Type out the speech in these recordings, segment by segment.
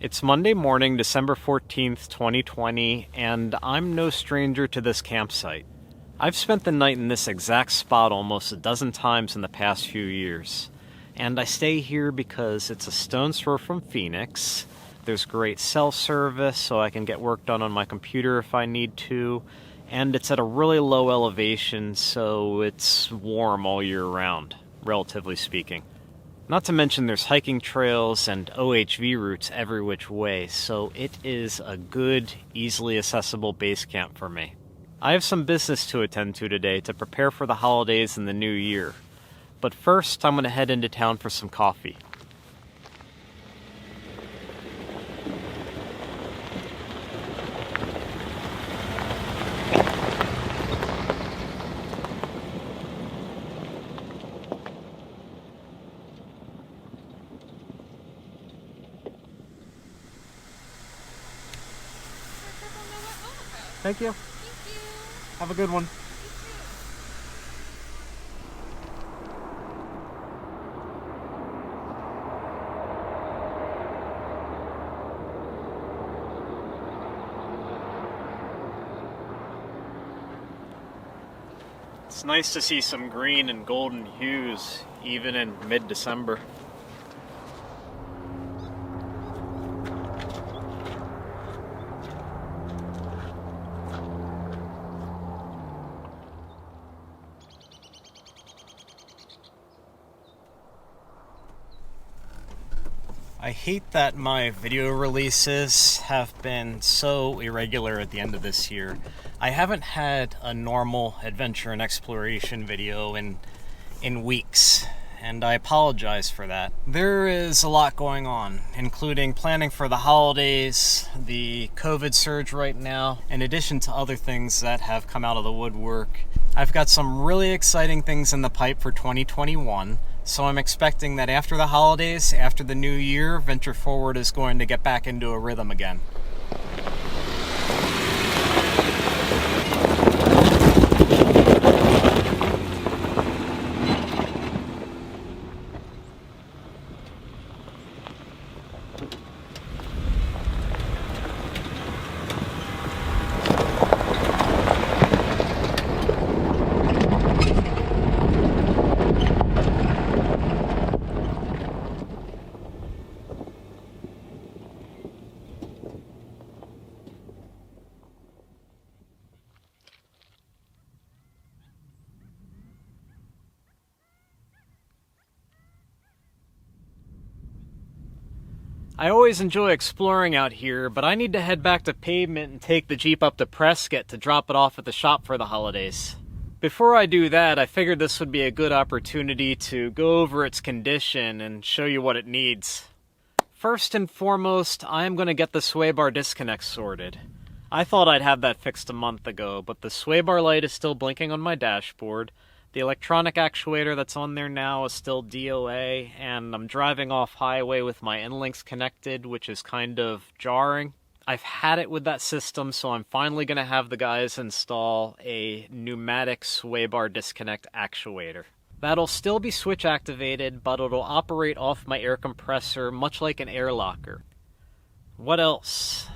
It's Monday morning, December 14th, 2020, and I'm no stranger to this campsite. I've spent the night in this exact spot almost a dozen times in the past few years. And I stay here because it's a stone's throw from Phoenix. There's great cell service, so I can get work done on my computer if I need to. And it's at a really low elevation, so it's warm all year round, relatively speaking. Not to mention there's hiking trails and OHV routes every which way, so it is a good, easily accessible base camp for me. I have some business to attend to today to prepare for the holidays and the new year. But first, I'm going to head into town for some coffee. Thank you. Have a good one. It's nice to see some green and golden hues, even in mid-December. I hate that my video releases have been so irregular at the end of this year. I haven't had a normal adventure and exploration video in weeks, and I apologize for that. There is a lot going on, including planning for the holidays, the COVID surge right now, in addition to other things that have come out of the woodwork. I've got some really exciting things in the pipe for 2021. So I'm expecting that after the holidays, after the new year, Venture Forward is going to get back into a rhythm again. I always enjoy exploring out here, but I need to head back to pavement and take the Jeep up to Prescott to drop it off at the shop for the holidays. Before I do that, I figured this would be a good opportunity to go over its condition and show you what it needs. First and foremost, I am going to get the sway bar disconnect sorted. I thought I'd have that fixed a month ago, but the sway bar light is still blinking on my dashboard. The electronic actuator that's on there now is still DOA, and I'm driving off highway with my N-Links connected, which is kind of jarring. I've had it with that system, so I'm finally going to have the guys install a pneumatic sway bar disconnect actuator. That'll still be switch activated, but it'll operate off my air compressor, much like an air locker. What else?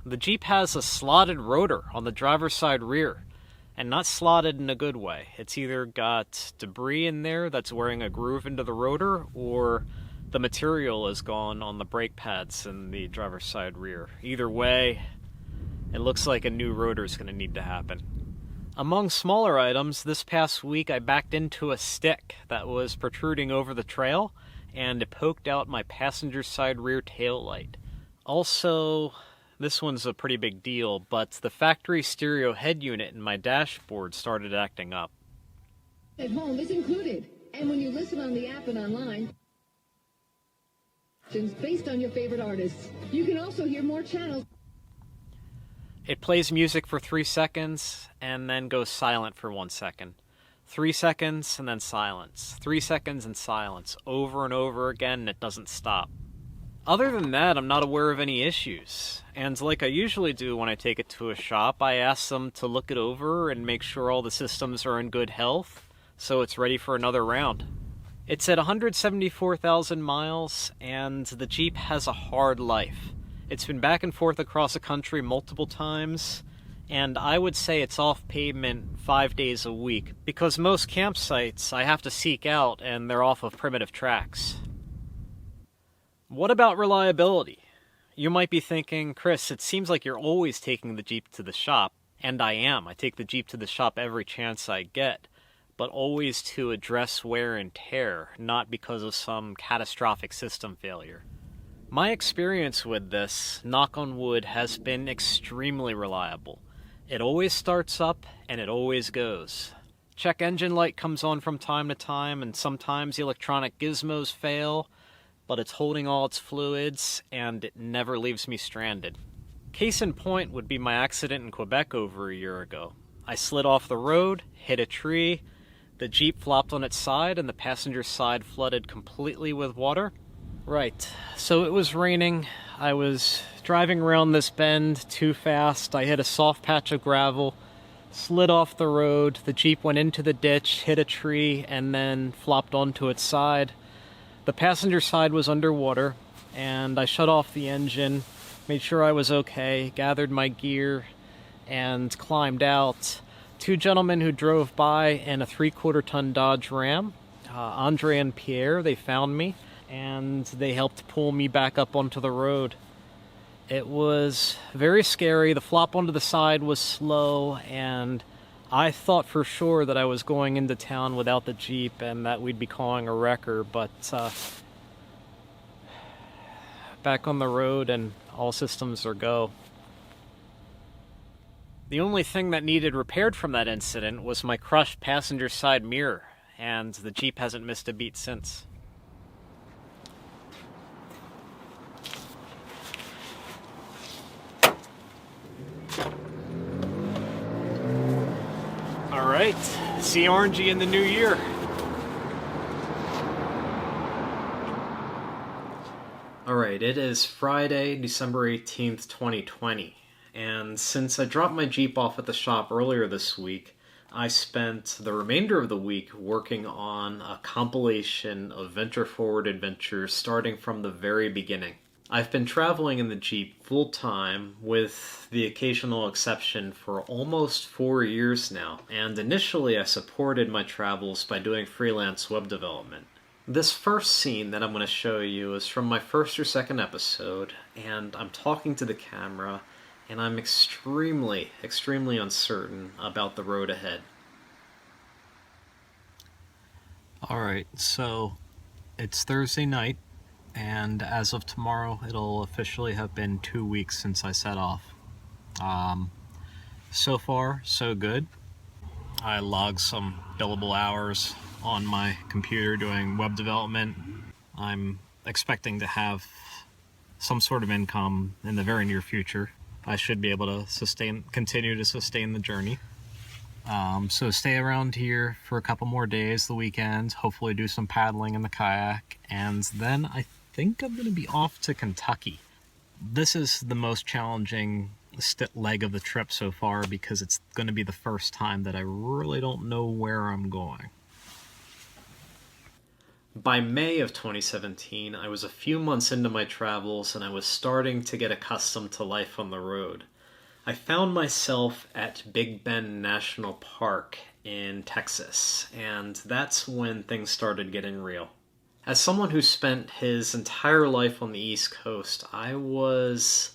The Jeep has a slotted rotor on the driver's side rear. And not slotted in a good way. It's either got debris in there that's wearing a groove into the rotor, or the material is gone on the brake pads in the driver's side rear. Either way, it looks like a new rotor is going to need to happen. Among smaller items, this past week I backed into a stick that was protruding over the trail, and it poked out my passenger side rear tail light. Also, this one's a pretty big deal, but the factory stereo head unit in my dashboard started acting up. At home is included, and when you listen on the app and online, based on your favorite artists, you can also hear more channels. It plays music for 3 seconds, and then goes silent for 1 second. 3 seconds, and then silence. 3 seconds, and silence. Over and over again, and it doesn't stop. Other than that, I'm not aware of any issues. And like I usually do when I take it to a shop, I ask them to look it over and make sure all the systems are in good health, so it's ready for another round. It's at 174,000 miles, and the Jeep has a hard life. It's been back and forth across the country multiple times, and I would say it's off pavement 5 days a week, because most campsites I have to seek out and they're off of primitive tracks. What about reliability? You might be thinking, Chris, it seems like you're always taking the Jeep to the shop, and I am. I take the Jeep to the shop every chance I get, but always to address wear and tear, not because of some catastrophic system failure. My experience with this, knock on wood, has been extremely reliable. It always starts up, and it always goes. Check engine light comes on from time to time, and sometimes the electronic gizmos fail, but it's holding all its fluids, and it never leaves me stranded. Case in point would be my accident in Quebec over a year ago. I slid off the road, hit a tree, the Jeep flopped on its side, and the passenger side flooded completely with water. Right, so it was raining. I was driving around this bend too fast. I hit a soft patch of gravel, slid off the road, the Jeep went into the ditch, hit a tree, and then flopped onto its side. The passenger side was underwater, and I shut off the engine, made sure I was okay, gathered my gear, and climbed out. Two gentlemen who drove by in a 3/4-ton Dodge Ram, Andre and Pierre, they found me, and they helped pull me back up onto the road. It was very scary. The flop onto the side was slow, and I thought for sure that I was going into town without the Jeep and that we'd be calling a wrecker, but back on the road and all systems are go. The only thing that needed repaired from that incident was my crushed passenger side mirror, and the Jeep hasn't missed a beat since. Alright, see orangey in the new year. Alright, it is Friday, December 18th, 2020. And since I dropped my Jeep off at the shop earlier this week, I spent the remainder of the week working on a compilation of Venture Forward adventures starting from the very beginning. I've been traveling in the Jeep full-time, with the occasional exception, for almost 4 years now, and initially I supported my travels by doing freelance web development. This first scene that I'm going to show you is from my first or second episode, and I'm talking to the camera, and I'm extremely uncertain about the road ahead. Alright, so it's Thursday night, and as of tomorrow, it'll officially have been 2 weeks since I set off. So far, so good. I logged some billable hours on my computer doing web development. I'm expecting to have some sort of income in the very near future. I should be able to continue to sustain the journey. So stay around here for a couple more days, the weekend, hopefully do some paddling in the kayak, and then I think I'm going to be off to Kentucky. This is the most challenging leg of the trip so far because it's going to be the first time that I really don't know where I'm going. By May of 2017, I was a few months into my travels and I was starting to get accustomed to life on the road. I found myself at Big Bend National Park in Texas, and that's when things started getting real. As someone who spent his entire life on the East Coast, I was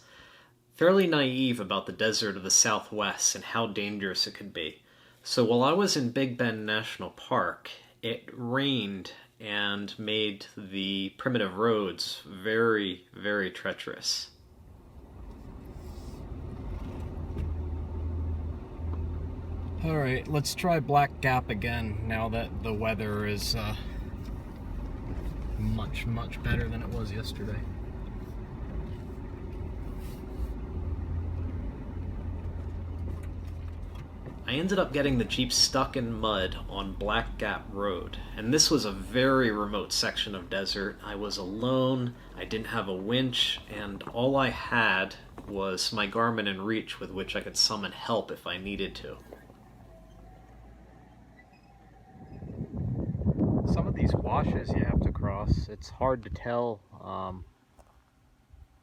fairly naive about the desert of the Southwest and how dangerous it could be. So while I was in Big Bend National Park, it rained and made the primitive roads very treacherous. Alright, let's try Black Gap again now that the weather is much better than it was yesterday. I ended up getting the Jeep stuck in mud on Black Gap Road, and this was a very remote section of desert. I was alone, I didn't have a winch, and all I had was my Garmin in reach with which I could summon help if I needed to. Some of these washes you have to cross, it's hard to tell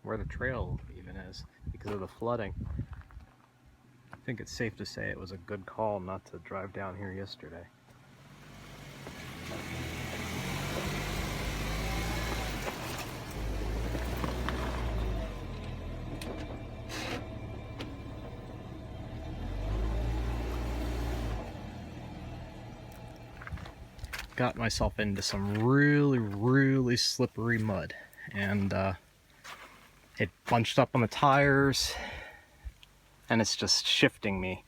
where the trail even even is because of the flooding. I think it's safe to say it was a good call not to drive down here yesterday. Got myself into some really slippery mud, and it bunched up on the tires, and it's just shifting me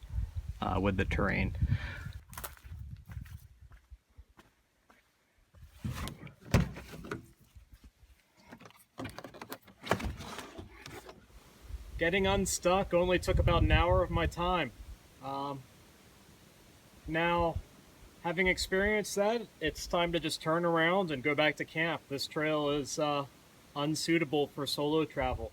with the terrain. Getting unstuck only took about an hour of my time. Now, having experienced that, it's time to just turn around and go back to camp. This trail is unsuitable for solo travel.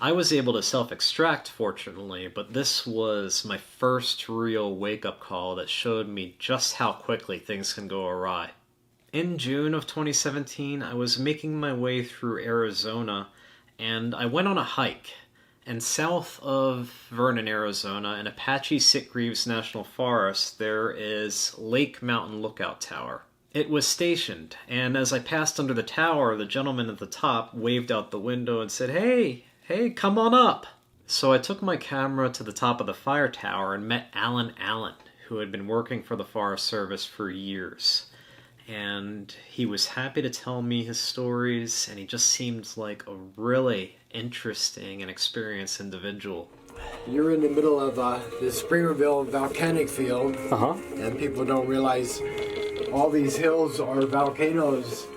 I was able to self-extract, fortunately, but this was my first real wake-up call that showed me just how quickly things can go awry. In June of 2017, I was making my way through Arizona, and I went on a hike. And south of Vernon, Arizona, in Apache Sitgreaves National Forest, there is Lake Mountain Lookout Tower. It was stationed, and as I passed under the tower, the gentleman at the top waved out the window and said, hey, come on up. So I took my camera to the top of the fire tower and met Alan Allen, who had been working for the Forest Service for years. And he was happy to tell me his stories, and he just seemed like a really interesting and experienced individual. You're in the middle of the Springerville volcanic field, and people don't realize all these hills are volcanoes.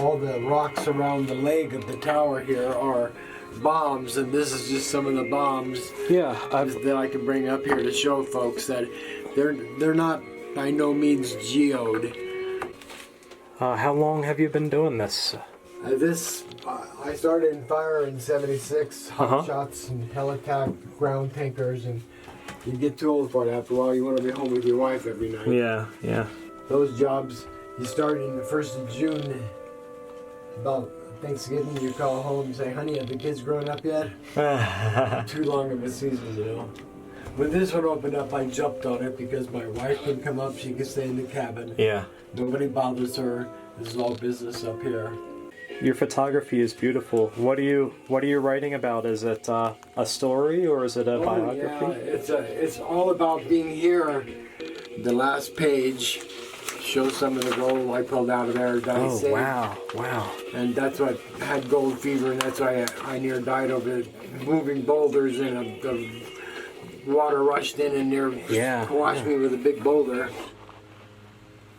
All the rocks around the leg of the tower here are bombs, and this is just some of the bombs that I can bring up here to show folks that they're not by no means geode. How long have you been doing this? I started in fire in '76, hot shots and helitack, ground tankers, and you get too old for it after a while. You want to be home with your wife every night. Yeah. Those jobs, you started in the 1st of June, about Thanksgiving, you call home and say, honey, have the kids grown up yet? Too long of a season, you know. When this one opened up, I jumped on it because my wife could come up, she could stay in the cabin. Yeah. Nobody bothers her. This is all business up here. Your photography is beautiful. What are you writing about? Is it a story or is it a biography? Yeah, it's all about being here. The last page shows some of the gold I pulled out of there that I saved. Wow. And that's what had gold fever, and that's why I near died over it. Moving boulders, and the water rushed in and washed me with a big boulder.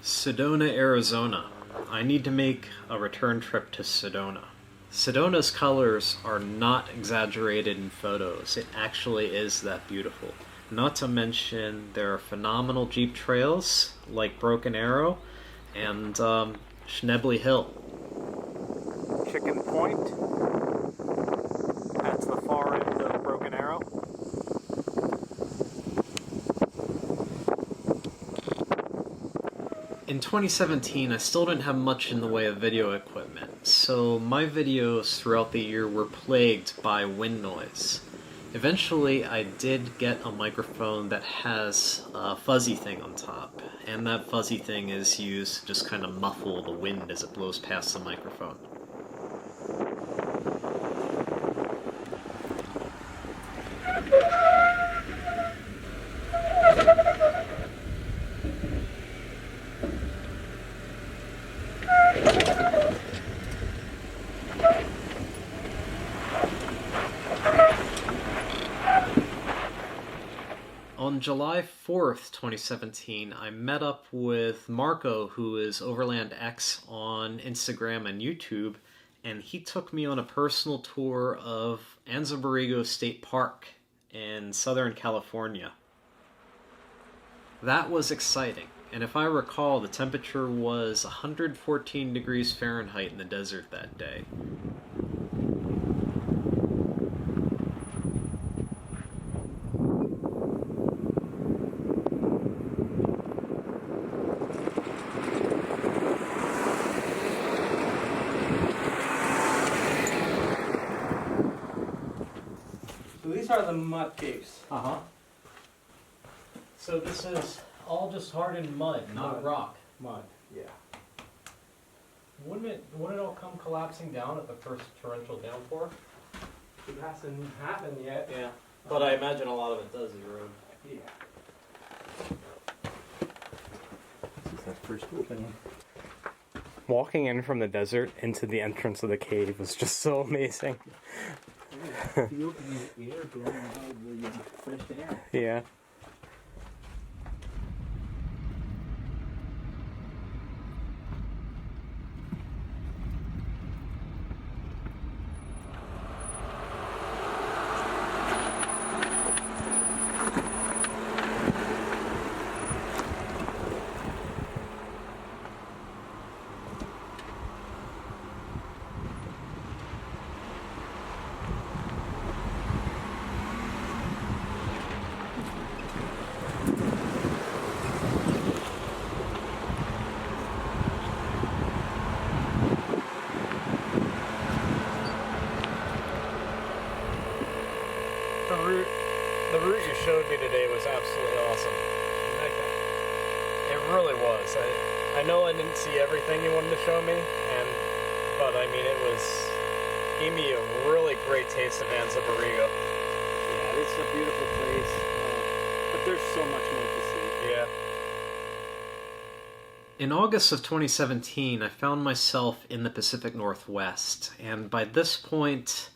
Sedona, Arizona. I need to make a return trip to Sedona. Sedona's colors are not exaggerated in photos. It actually is that beautiful. Not to mention there are phenomenal jeep trails like Broken Arrow and Schnebley Hill. Chicken Point. That's the far end of Broken Arrow. In 2017, I still didn't have much in the way of video equipment, so my videos throughout the year were plagued by wind noise. Eventually, I did get a microphone that has a fuzzy thing on top, and that fuzzy thing is used to just kind of muffle the wind as it blows past the microphone. On July 4th, 2017, I met up with Marco, who is Overland X on Instagram and YouTube, and he took me on a personal tour of Anza-borrego State Park in Southern California. That was exciting, and if I recall, the temperature was 114 degrees Fahrenheit in the desert that day. So these are the mud caves. Uh-huh. So this is all just hardened mud, not Mud. rock. Mud, yeah. Wouldn't it all come collapsing down at the first torrential downpour? It hasn't happened yet. Yeah. But I imagine a lot of it does erode. Yeah. This is that first opening. Walking in from the desert into the entrance of the cave was just so amazing. The opening air blowing out the fresh air. Yeah. The route you showed me today was absolutely awesome. It really was. I know I didn't see everything you wanted to show me, but I mean gave me a really great taste of anza-borrego. Yeah, this is a beautiful place, but there's so much more to see. Yeah. In August of 2017, I found myself in the Pacific Northwest, and by this point,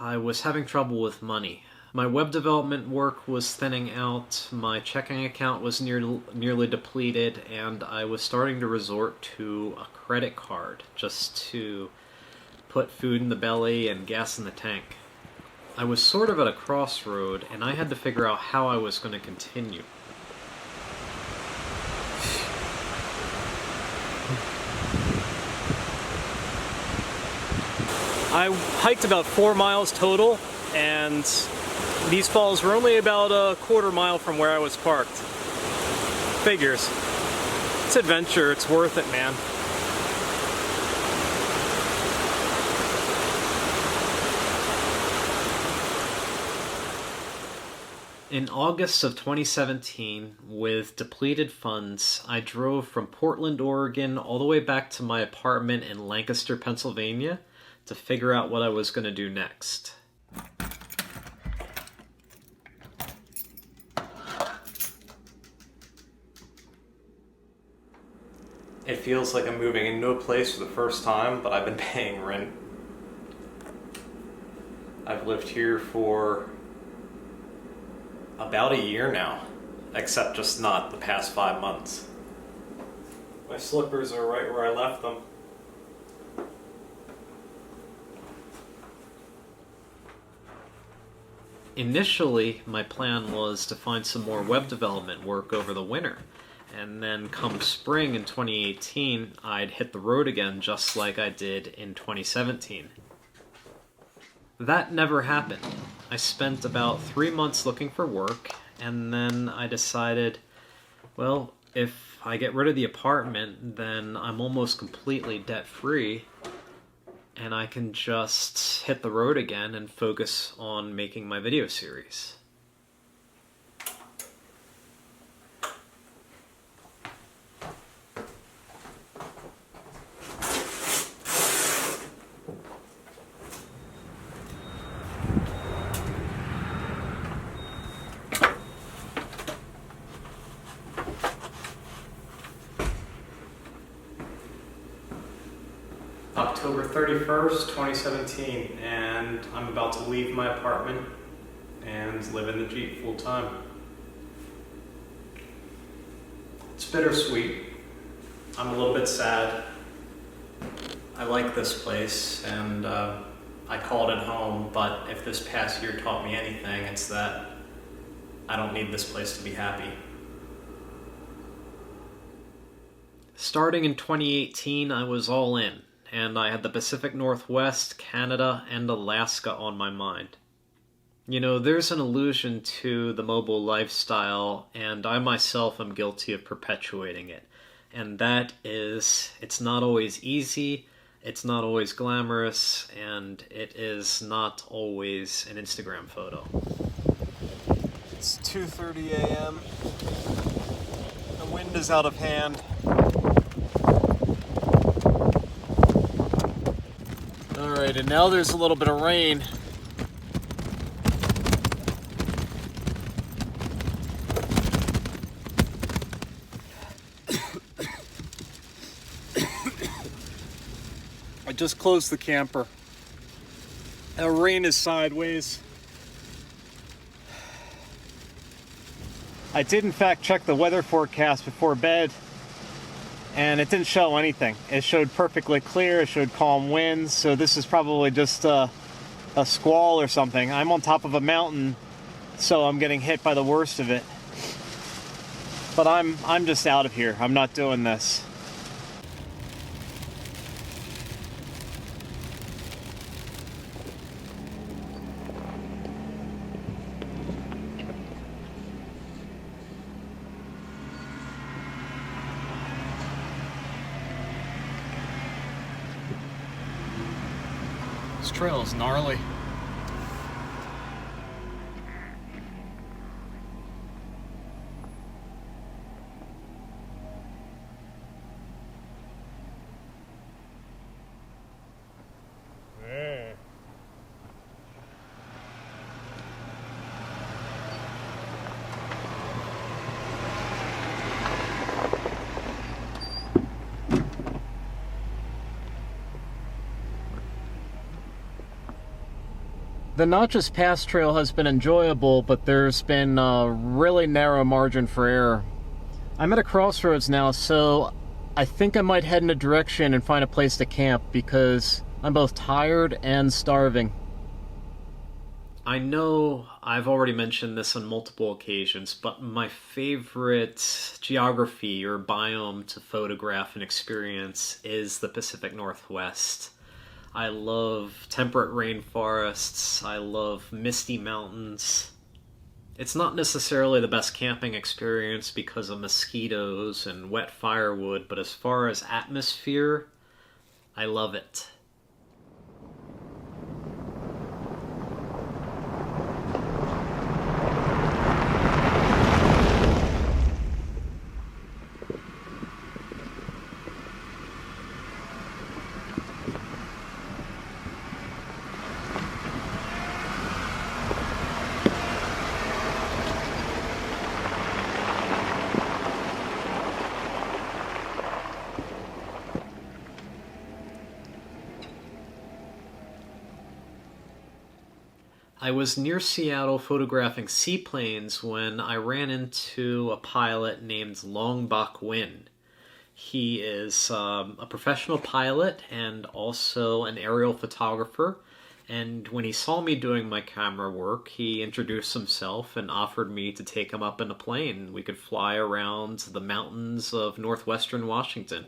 I was having trouble with money. My web development work was thinning out, my checking account was nearly depleted, and I was starting to resort to a credit card just to put food in the belly and gas in the tank. I was sort of at a crossroad, and I had to figure out how I was going to continue. I hiked about 4 miles total, and these falls were only about a quarter mile from where I was parked. Figures. It's adventure, it's worth it, man. In August of 2017, with depleted funds, I drove from Portland, Oregon, all the way back to my apartment in Lancaster, Pennsylvania, to figure out what I was going to do next. It feels like I'm moving into a place for the first time, but I've been paying rent. I've lived here for about a year now, except just not the past 5 months. My slippers are right where I left them. Initially, my plan was to find some more web development work over the winter, and then come spring in 2018, I'd hit the road again just like I did in 2017. That never happened. I spent about 3 months looking for work, and then I decided, well, if I get rid of the apartment, then I'm almost completely debt-free, and I can just hit the road again and focus on making my video series. October 31st, 2017, and I'm about to leave my apartment and live in the Jeep full time. It's bittersweet. I'm a little bit sad. I like this place, and I called it home, but if this past year taught me anything, it's that I don't need this place to be happy. Starting in 2018, I was all in. And I had the Pacific Northwest, Canada, and Alaska on my mind. You know, there's an allusion to the mobile lifestyle, and I myself am guilty of perpetuating it. And that is, it's not always easy, It's not always glamorous, and it is not always an Instagram photo. It's 2:30 a.m. The wind is out of hand. Alright, and now there's a little bit of rain. I just closed the camper. The rain is sideways. I did in fact check the weather forecast before bed, and it didn't show anything. It showed perfectly clear, it showed calm winds, so this is probably just a squall or something. I'm on top of a mountain, so I'm getting hit by the worst of it. But I'm just out of here. I'm not doing this. This trail is gnarly. The Notches Pass trail has been enjoyable, but there's been a really narrow margin for error. I'm at a crossroads now, so I think I might head in a direction and find a place to camp because I'm both tired and starving. I know I've already mentioned this on multiple occasions, but my favorite geography or biome to photograph and experience is the Pacific Northwest. I love temperate rainforests, I love misty mountains. It's not necessarily the best camping experience because of mosquitoes and wet firewood, but as far as atmosphere, I love it. I was near Seattle photographing seaplanes when I ran into a pilot named Long Bak Win. He is a professional pilot and also an aerial photographer, and when he saw me doing my camera work, he introduced himself and offered me to take him up in a plane. We could fly around the mountains of northwestern Washington.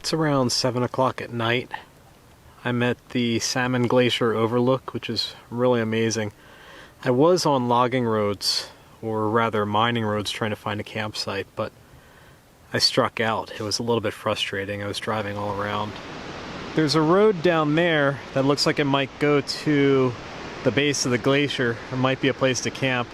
It's around 7 o'clock at night. I'm at the Salmon Glacier overlook, which is really amazing. I was on logging roads, or rather mining roads, trying to find a campsite, but I struck out. It was a little bit frustrating. I was driving all around. There's a road down there that looks like it might go to the base of the glacier. There might be a place to camp.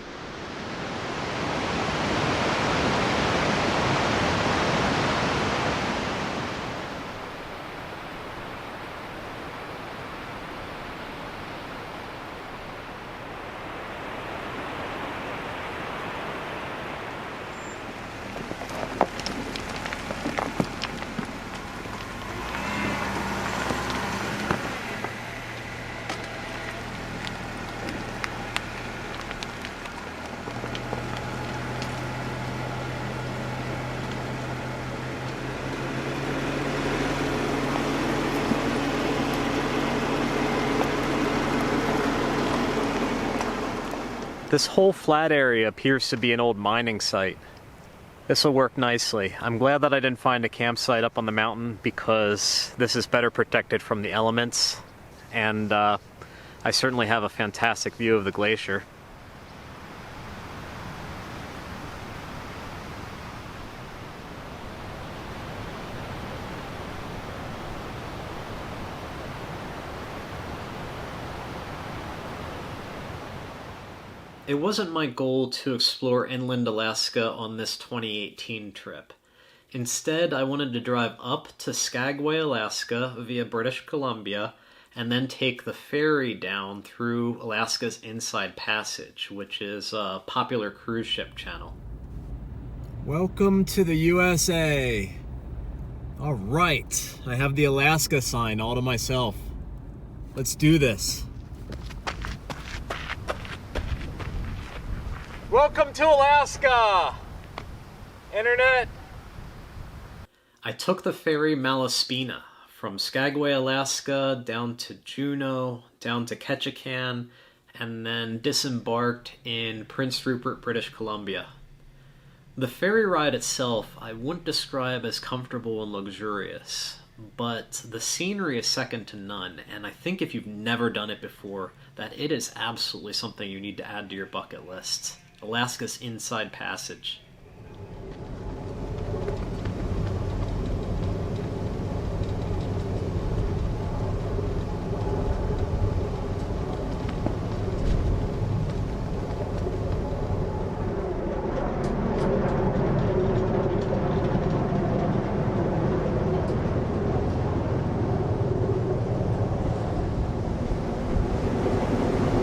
This whole flat area appears to be an old mining site. This will work nicely. I'm glad that I didn't find a campsite up on the mountain because this is better protected from the elements, and I certainly have a fantastic view of the glacier. It wasn't my goal to explore inland Alaska on this 2018 trip. Instead, I wanted to drive up to Skagway, Alaska via British Columbia, and then take the ferry down through Alaska's Inside Passage, which is a popular cruise ship channel. Welcome to the USA! All right, I have the Alaska sign all to myself. Let's do this. Welcome to Alaska! Internet! I took the ferry Malaspina from Skagway, Alaska, down to Juneau, down to Ketchikan, and then disembarked in Prince Rupert, British Columbia. The ferry ride itself I wouldn't describe as comfortable and luxurious, but the scenery is second to none, and I think if you've never done it before, that it is absolutely something you need to add to your bucket list. Alaska's Inside Passage.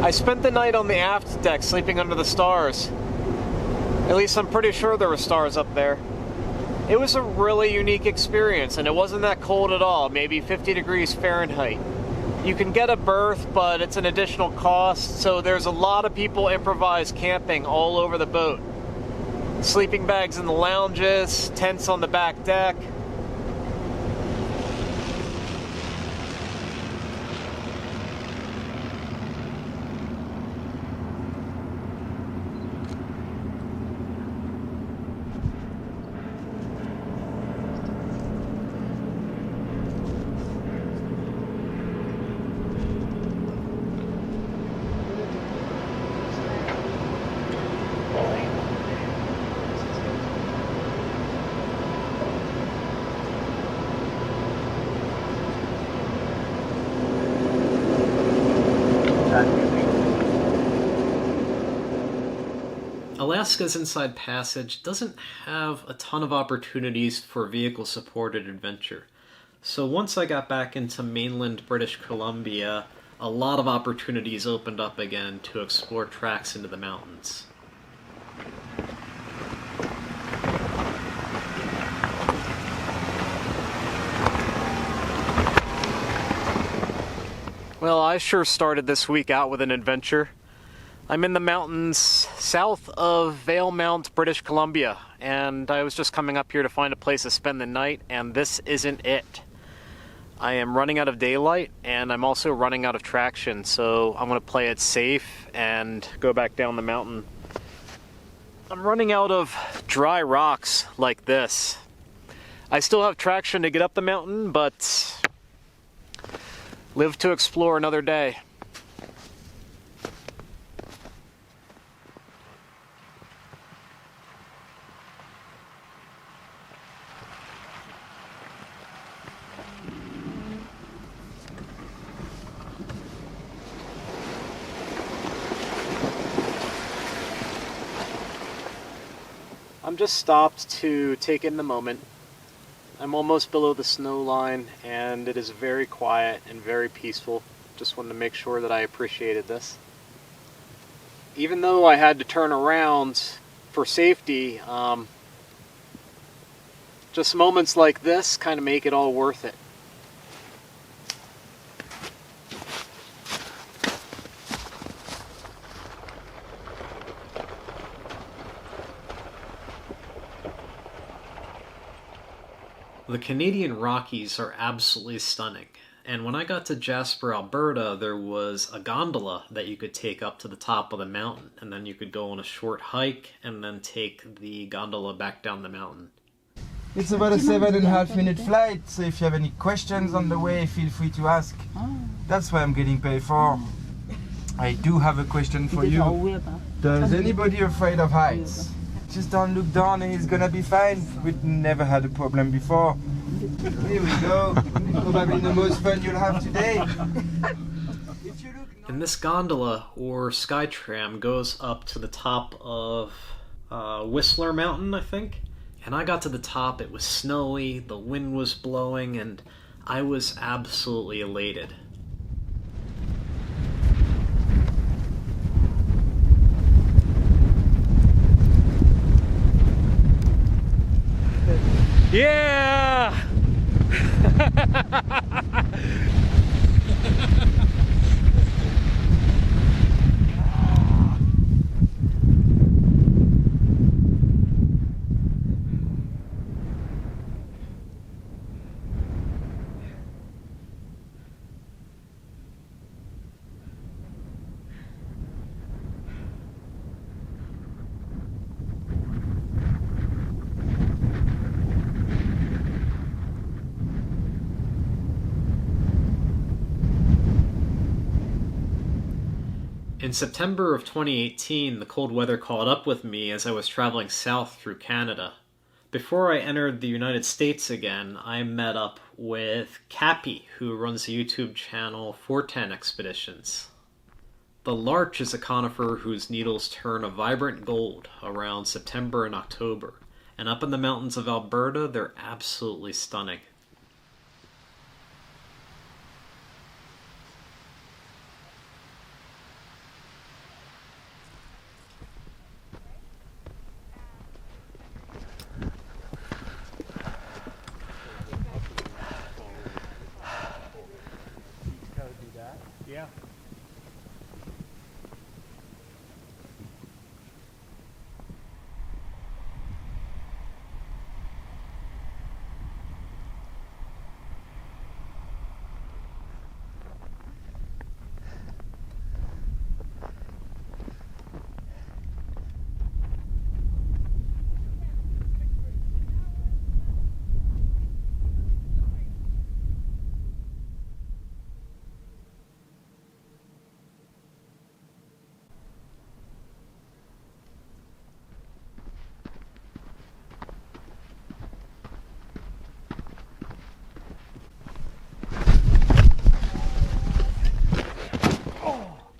I spent the night on the aft deck sleeping under the stars. At least I'm pretty sure there were stars up there. It was a really unique experience, and it wasn't that cold at all, maybe 50 degrees Fahrenheit. You can get a berth, but it's an additional cost, so there's a lot of people improvise camping all over the boat. Sleeping bags in the lounges, tents on the back deck. Alaska's Inside Passage doesn't have a ton of opportunities for vehicle-supported adventure. So once I got back into mainland British Columbia, a lot of opportunities opened up again to explore tracks into the mountains. Well, I sure started this week out with an adventure. I'm in the mountains south of Vale Mount, British Columbia, and I was just coming up here to find a place to spend the night, and this isn't it. I am running out of daylight, and I'm also running out of traction, so I'm going to play it safe and go back down the mountain. I'm running out of dry rocks like this. I still have traction to get up the mountain, but live to explore another day. I'm just stopped to take in the moment. I'm almost below the snow line and it is very quiet and very peaceful. Just wanted to make sure that I appreciated this. Even though I had to turn around for safety, just moments like this kind of make it all worth it. The Canadian Rockies are absolutely stunning, and when I got to Jasper, Alberta, there was a gondola that you could take up to the top of the mountain, and then you could go on a short hike and then take the gondola back down the mountain. It's about a 7.5-minute flight, so if you have any questions on the way, feel free to ask. That's what I'm getting paid for. I do have a question for you. Does anybody afraid of heights? Just don't look down and it's gonna be fine. We've never had a problem before. Here we go. Probably the most fun you'll have today. And this gondola, or Skytram, goes up to the top of Whistler Mountain, I think. And I got to the top, it was snowy, the wind was blowing, and I was absolutely elated. Yeah! In September of 2018, the cold weather caught up with me as I was traveling south through Canada. Before I entered the United States again, I met up with Cappy, who runs the YouTube channel 410 Expeditions. The Larch is a conifer whose needles turn a vibrant gold around September and October, and up in the mountains of Alberta, they're absolutely stunning. Yeah.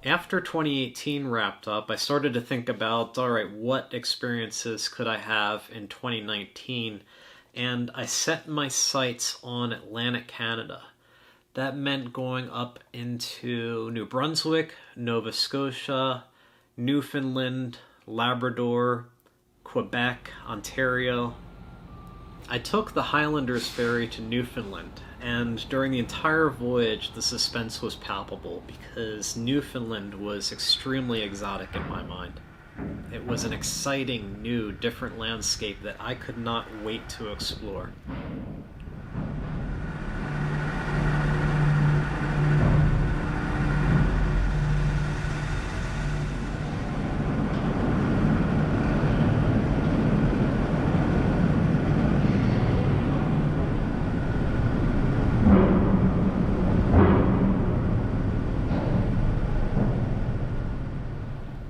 After 2018 wrapped up, I started to think about, alright, what experiences could I have in 2019? And I set my sights on Atlantic Canada. That meant going up into New Brunswick, Nova Scotia, Newfoundland, Labrador, Quebec, Ontario. I took the Highlanders ferry to Newfoundland, and during the entire voyage the suspense was palpable because Newfoundland was extremely exotic in my mind. It was an exciting, new, different landscape that I could not wait to explore.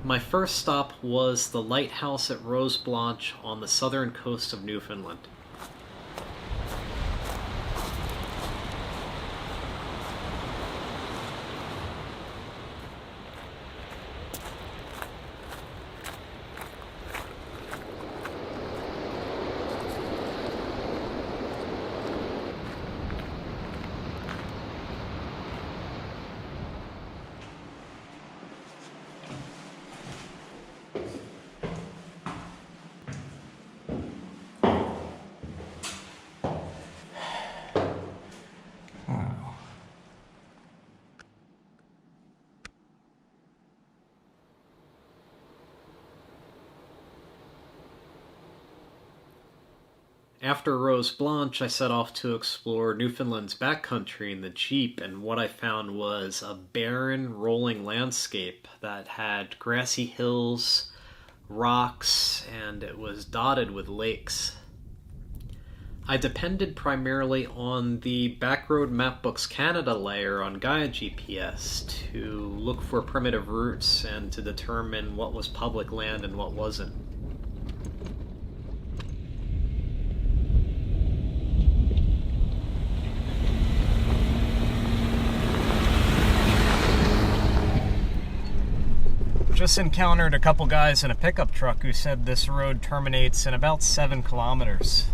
My first stop was the lighthouse at Rose Blanche on the southern coast of Newfoundland. After Rose Blanche, I set off to explore Newfoundland's backcountry in the Jeep, and what I found was a barren, rolling landscape that had grassy hills, rocks, and it was dotted with lakes. I depended primarily on the Backroad Mapbooks Canada layer on Gaia GPS to look for primitive routes and to determine what was public land and what wasn't. Just encountered a couple guys in a pickup truck who said this road terminates in about 7 kilometers.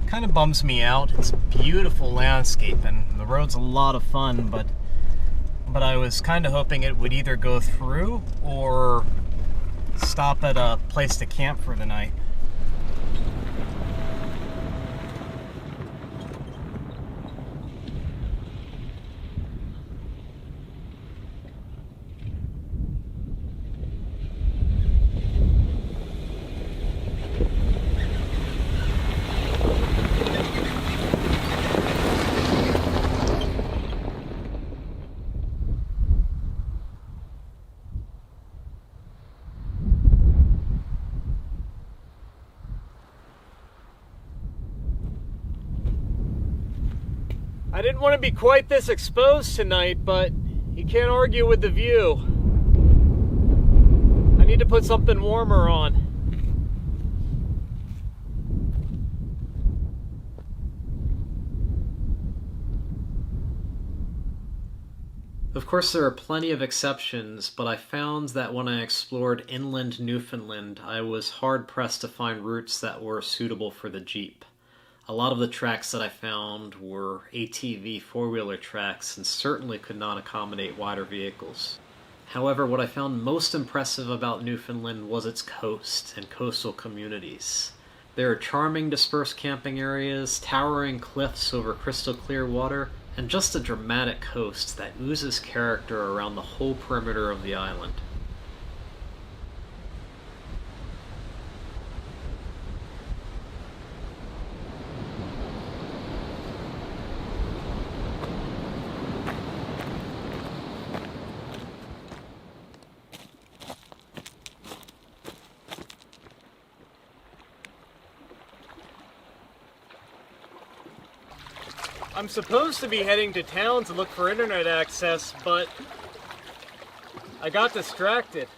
Kind of bums me out. It's a beautiful landscape and the road's a lot of fun, but I was kind of hoping it would either go through or stop at a place to camp for the night. I didn't want to be quite this exposed tonight, but you can't argue with the view. I need to put something warmer on. Of course, there are plenty of exceptions, but I found that when I explored inland Newfoundland, I was hard-pressed to find routes that were suitable for the Jeep. A lot of the tracks that I found were ATV four-wheeler tracks and certainly could not accommodate wider vehicles. However, what I found most impressive about Newfoundland was its coast and coastal communities. There are charming dispersed camping areas, towering cliffs over crystal clear water, and just a dramatic coast that oozes character around the whole perimeter of the island. I'm supposed to be heading to town to look for internet access, but I got distracted.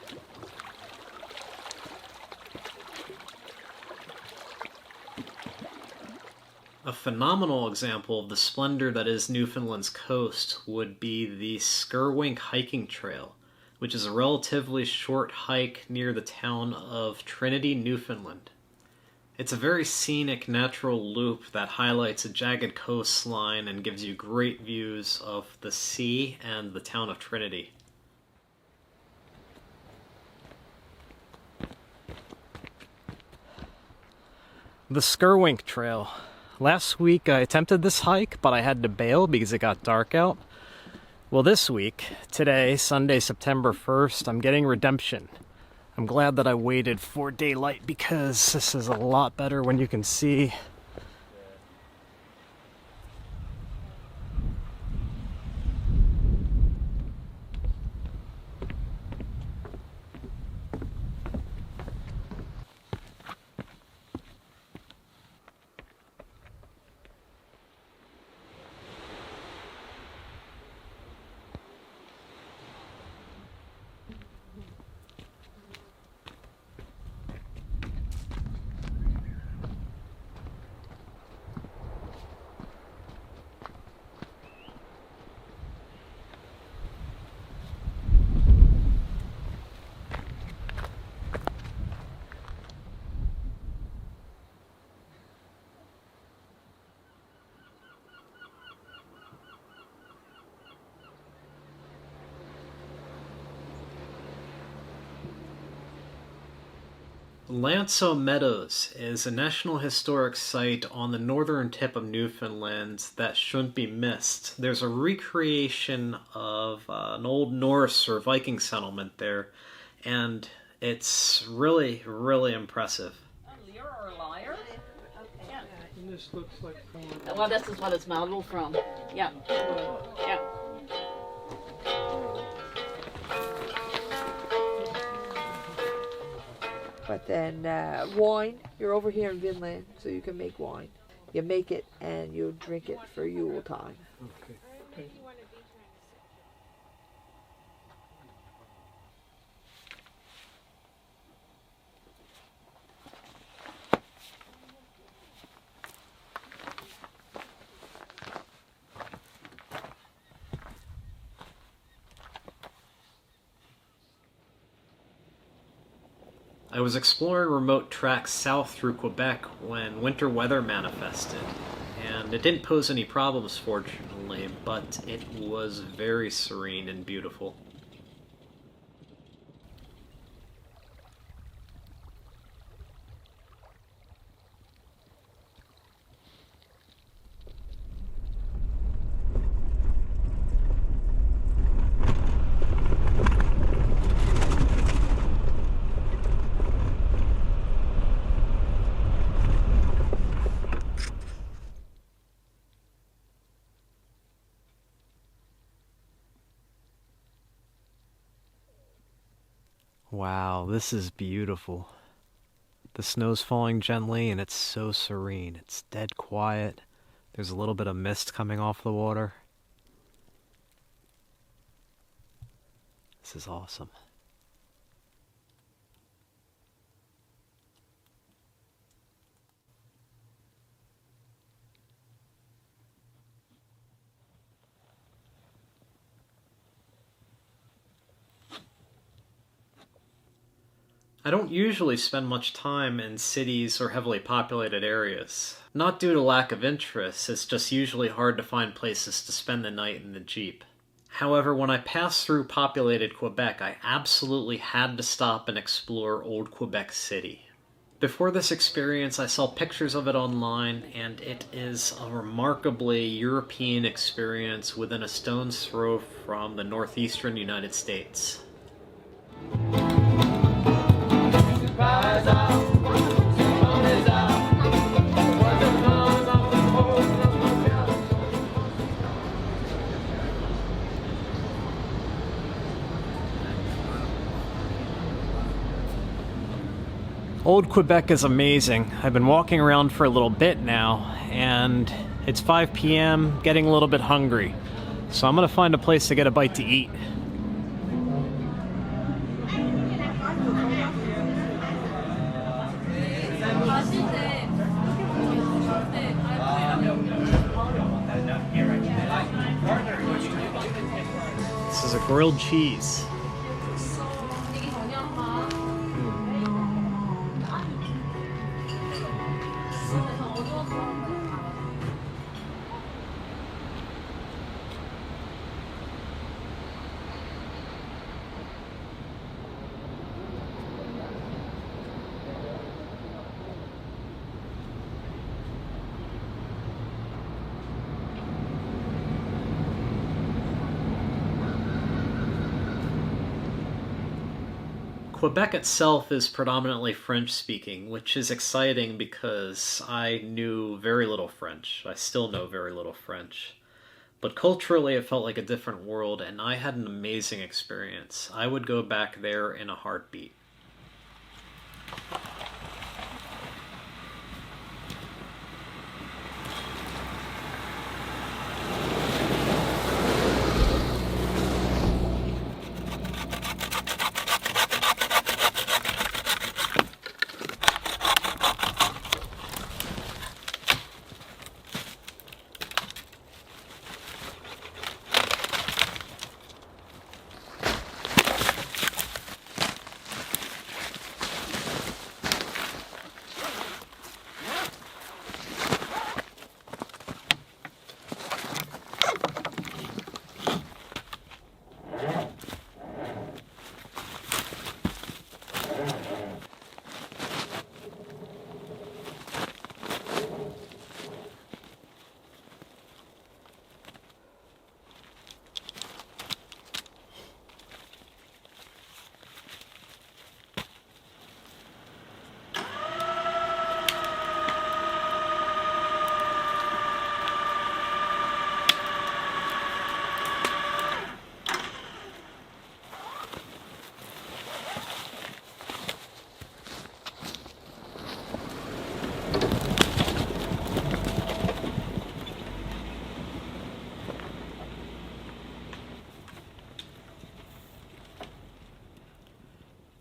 A phenomenal example of the splendor that is Newfoundland's coast would be the Skurwink hiking trail, which is a relatively short hike near the town of Trinity, Newfoundland. It's a very scenic natural loop that highlights a jagged coastline and gives you great views of the sea and the town of Trinity. The Skurwink Trail. Last week I attempted this hike, but I had to bail because it got dark out. Well, this week, today, Sunday, September 1st, I'm getting redemption. I'm glad that I waited for daylight because this is a lot better when you can see. Lassa Meadows is a National Historic Site on the northern tip of Newfoundland that shouldn't be missed. There's a recreation of an old Norse or Viking settlement there, and it's really, really impressive. You're a liar? Yeah. just looks like corn. Well, this is what it's modeled from. Yeah. Yeah. But then wine, you're over here in Vinland, so you can make wine. You make it and you drink it for Yule time. Okay. I was exploring remote tracks south through Quebec when winter weather manifested, and it didn't pose any problems fortunately, but it was very serene and beautiful. Wow, this is beautiful. The snow's falling gently and it's so serene. It's dead quiet. There's a little bit of mist coming off the water. This is awesome. I don't usually spend much time in cities or heavily populated areas. Not due to lack of interest, it's just usually hard to find places to spend the night in the Jeep. However, when I passed through populated Quebec, I absolutely had to stop and explore Old Quebec City. Before this experience, I saw pictures of it online, and it is a remarkably European experience within a stone's throw from the northeastern United States. Old Quebec is amazing. I've been walking around for a little bit now, and it's 5 p.m., getting a little bit hungry. So I'm gonna find a place to get a bite to eat. This is a grilled cheese. Quebec itself is predominantly French-speaking, which is exciting because I knew very little French. I still know very little French. But culturally it felt like a different world, and I had an amazing experience. I would go back there in a heartbeat.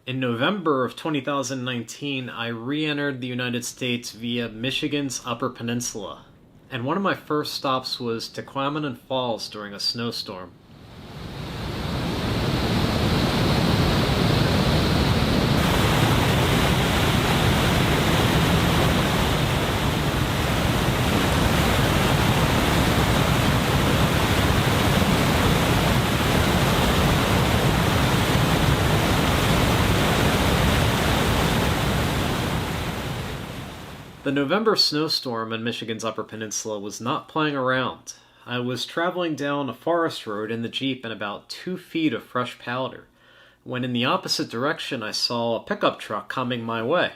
In November of 2019, I re-entered the United States via Michigan's Upper Peninsula, and one of my first stops was Tequamanon Falls during a snowstorm. The November snowstorm in Michigan's Upper Peninsula was not playing around. I was traveling down a forest road in the Jeep in about 2 feet of fresh powder, when in the opposite direction I saw a pickup truck coming my way.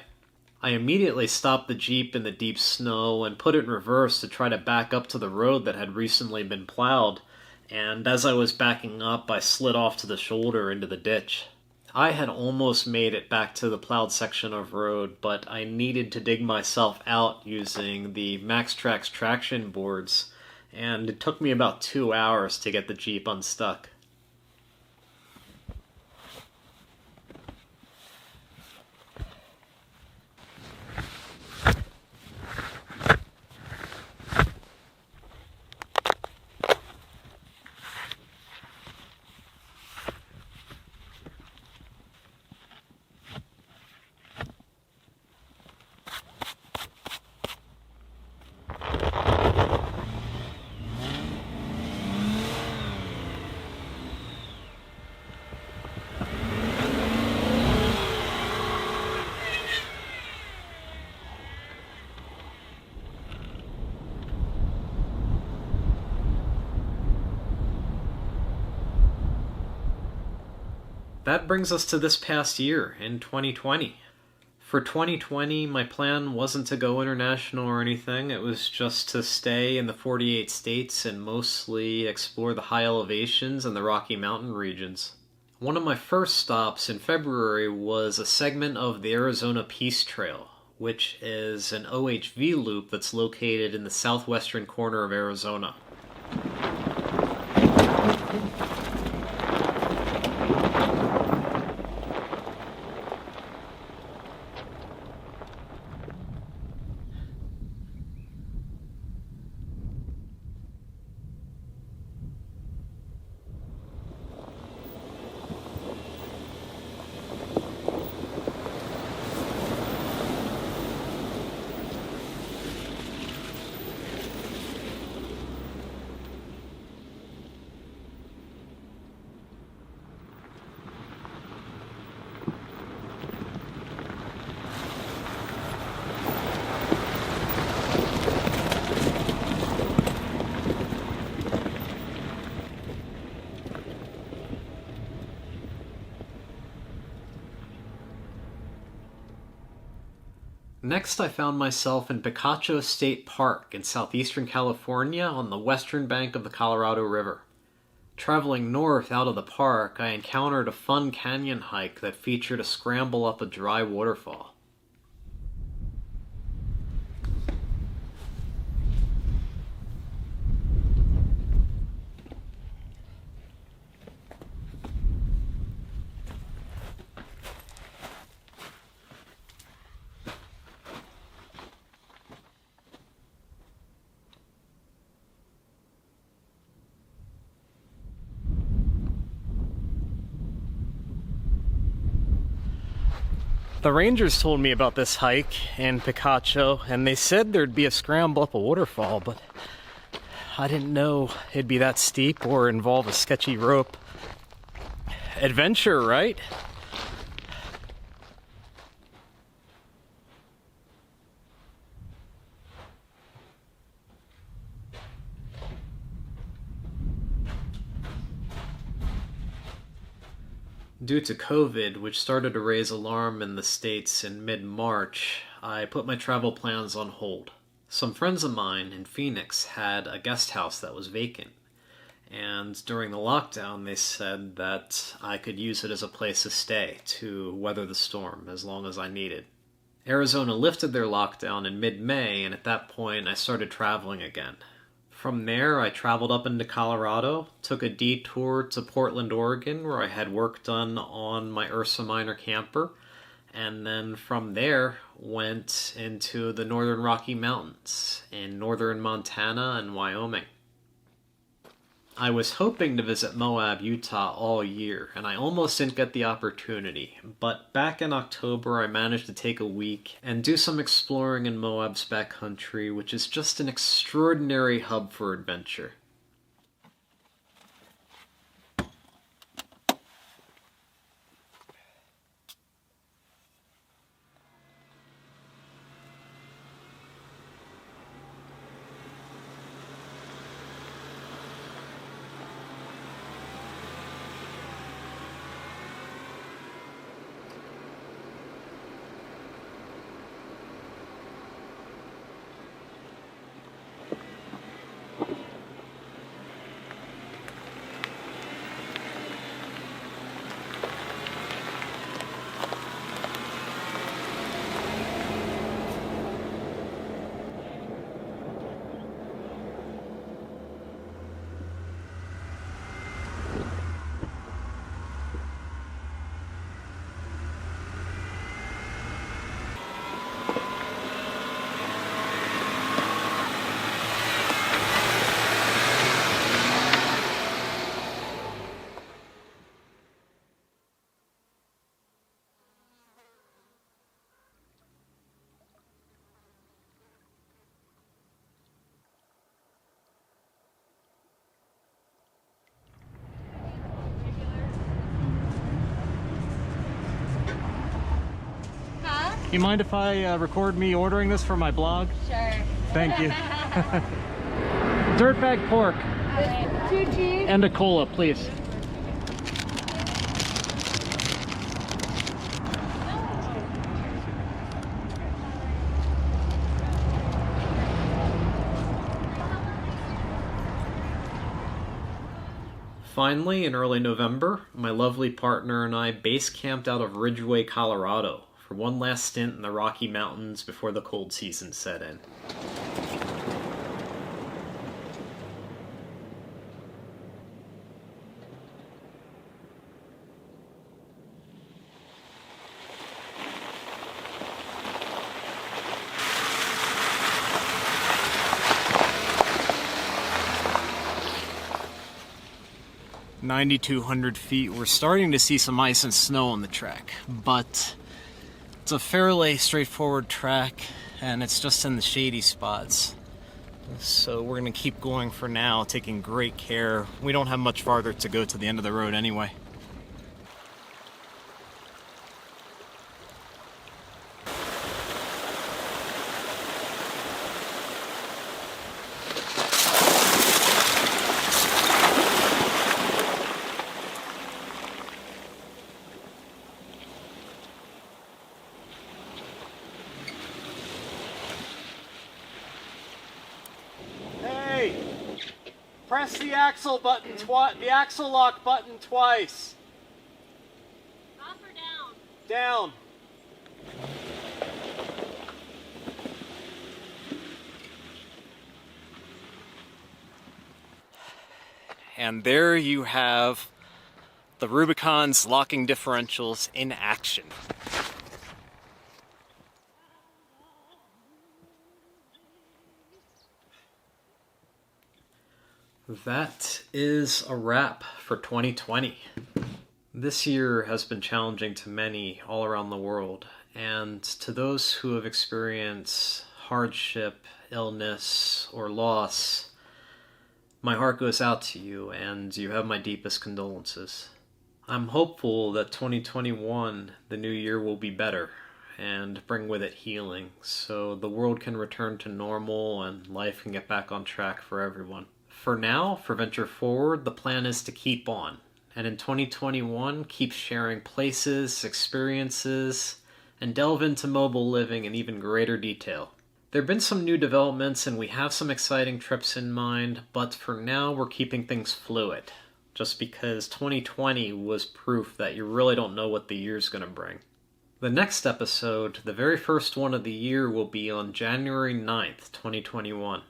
I immediately stopped the Jeep in the deep snow and put it in reverse to try to back up to the road that had recently been plowed, and as I was backing up, I slid off to the shoulder into the ditch. I had almost made it back to the plowed section of road, but I needed to dig myself out using the MaxTrax traction boards, and it took me about 2 hours to get the Jeep unstuck. That brings us to this past year, in 2020. For 2020, my plan wasn't to go international or anything. It was just to stay in the 48 states and mostly explore the high elevations and the Rocky Mountain regions. One of my first stops in February was a segment of the Arizona Peace Trail, which is an OHV loop that's located in the southwestern corner of Arizona. Next, I found myself in Picacho State Park in southeastern California on the western bank of the Colorado River. Traveling north out of the park, I encountered a fun canyon hike that featured a scramble up a dry waterfall. The rangers told me about this hike in Picacho, and they said there'd be a scramble up a waterfall, but I didn't know it'd be that steep or involve a sketchy rope. Adventure, right? Due to COVID, which started to raise alarm in the States in mid-March, I put my travel plans on hold. Some friends of mine in Phoenix had a guest house that was vacant, and during the lockdown they said that I could use it as a place to stay to weather the storm as long as I needed. Arizona lifted their lockdown in mid-May, and at that point I started traveling again. From there, I traveled up into Colorado, took a detour to Portland, Oregon, where I had work done on my Ursa Minor camper, and then from there went into the northern Rocky Mountains in northern Montana and Wyoming. I was hoping to visit Moab, Utah all year, and I almost didn't get the opportunity, but back in October I managed to take a week and do some exploring in Moab's backcountry, which is just an extraordinary hub for adventure. You mind if I record me ordering this for my blog? Sure. Thank you. Dirtbag pork. Two cheese. And a cola, please. Finally, in early November, my lovely partner and I base camped out of Ridgway, Colorado, for one last stint in the Rocky Mountains before the cold season set in. (9,200 feet), we're starting to see some ice and snow on the track, but it's a fairly straightforward track and it's just in the shady spots. So we're going to keep going for now, taking great care. We don't have much farther to go to the end of the road anyway. Press the axle button the axle lock button twice. Up or down? Down. And there you have the Rubicon's locking differentials in action. That is a wrap for 2020. This year has been challenging to many all around the world, and to those who have experienced hardship, illness, or loss, my heart goes out to you, and you have my deepest condolences. I'm hopeful that 2021, the new year, will be better and bring with it healing, so the world can return to normal and life can get back on track for everyone. For now, for Venture Forward, the plan is to keep on, and in 2021, keep sharing places, experiences, and delve into mobile living in even greater detail. There have been some new developments and we have some exciting trips in mind, but for now we're keeping things fluid, just because 2020 was proof that you really don't know what the year's going to bring. The next episode, the very first one of the year, will be on January 9th, 2021.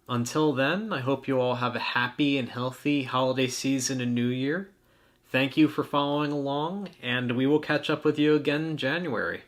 Until then, I hope you all have a happy and healthy holiday season and New Year. Thank you for following along, and we will catch up with you again in January.